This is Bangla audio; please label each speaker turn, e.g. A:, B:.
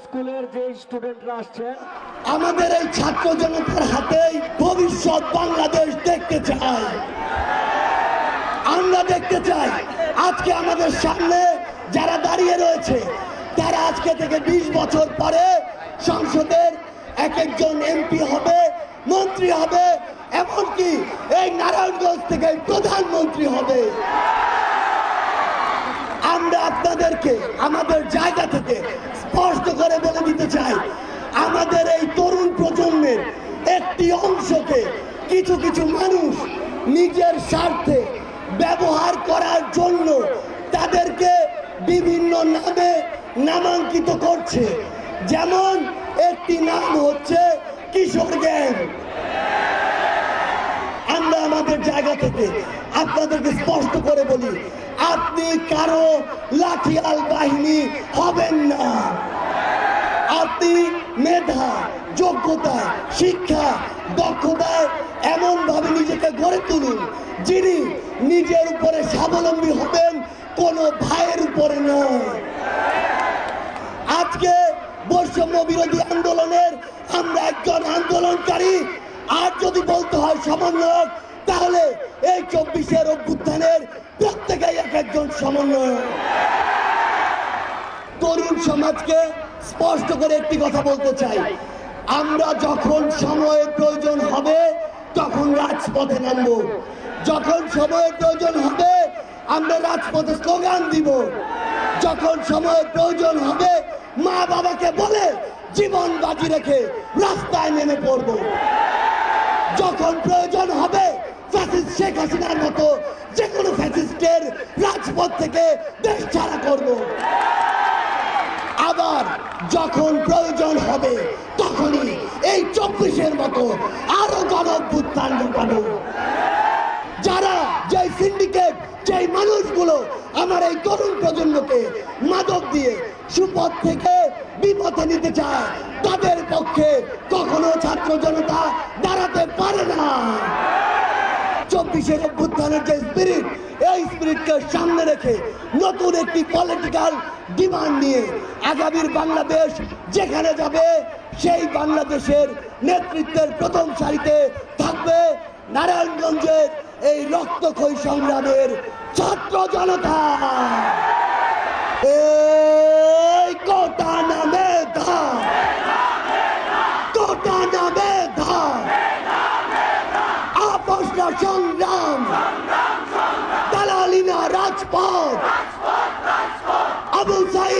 A: স্কুলের যে স্টুডেন্টরা আসছেন,
B: আমাদের এই ছাত্র জনতার হাতেই ভবিষ্যৎ বাংলাদেশ দেখতে চাই। আমরা দেখতে চাই আজকে আমাদের সামনে যারা দাঁড়িয়ে রয়েছে তারা আজকে থেকে 20 বছর পরে সংসদের এক একজন এমপি হবে, মন্ত্রী হবে, এমনকি এই নারায়ণগঞ্জ থেকে প্রধানমন্ত্রী হবে। আমরা আপনাদেরকে আমাদের জায়গা থেকে স্পষ্ট করে বলে দিতে চাই, আমাদের এই তরুণ প্রজন্মের একটি অংশকে কিছু কিছু মানুষ নিজের স্বার্থে ব্যবহার করার জন্য তাদেরকে বিভিন্ন নামে নামাঙ্কিত করছে। যেমন একটি নাম হচ্ছে কিশোর গ্যাং। আমরা আমাদের জায়গা থেকে আপনাদেরকে স্পষ্ট করে বলি, আপনি কারো লাঠিয়াল বাহিনী হবেন না। আপনি মেধা, যোগ্যতা, শিক্ষা, দক্ষতায় এমন ভাবে নিজেকে গড়ে তুলুন যিনি নিজের উপরে স্বাবলম্বী হবেন, কোনো ভাইয়ের উপরে নয়। আজকে বৈষম্য বিরোধী আন্দোলনের আমরা একজন আন্দোলনকারী, আর যদি বলতে হয় সমন্বয়ক, তাহলে এই 24-এর অভ্যুত্থানের প্রত্যেকেই এক একজন সমন্বয়ক। তরুণ সমাজকে স্পষ্ট করে একটি কথা বলতে চাই, আমরা যখন সময়ের প্রয়োজন হবে তখন রাজপথে নামব। যখন সময়ের প্রয়োজন হবে আমরা রাজপথে স্লোগান দিব। যখন সময়ের প্রয়োজন হবে মা বাবাকে বলে জীবন বাজি রেখে রাস্তায় নেমে পড়ব। যখন প্রয়োজন হবে ফ্যাসিস্ট শেখ হাসিনার মতো যে কোনো ফ্যাসিস্টের রাজপথ থেকে দেশ ছাড়া করব। আবার যখন প্রয়োজন হবে তখনই এই 24-এর মতো আরো গণঅভ্যুত্থান ঘটাবো। যারা যে সিন্ডিকেট, যে মানুষগুলো আমার এই তরুণ প্রজন্মকে মাদক দিয়ে সুপথ থেকে বিপথে নিতে চায়, তাদের পক্ষে কখনো ছাত্র জনতা দাঁড়াতে পারে না। 24-এর অভ্যুত্থানের যে স্পিরিট, এই স্পিরিটকে সামনে রেখে নতুন একটি পলিটিক্যাল ডিমান্ড নিয়ে আগামীর বাংলাদেশ যেখানে যাবে, সেই বাংলাদেশের নেতৃত্বের প্রথম সারিতে থাকবে নারায়ণগঞ্জের এই রক্তক্ষয়ী সংগ্রামের ছাত্র জনতা। এই কোটা নামে ধা, কোটা নামে ধা, আপোষ না সংগ্রাম, দালালি না রাজপথ। আবু সাইদ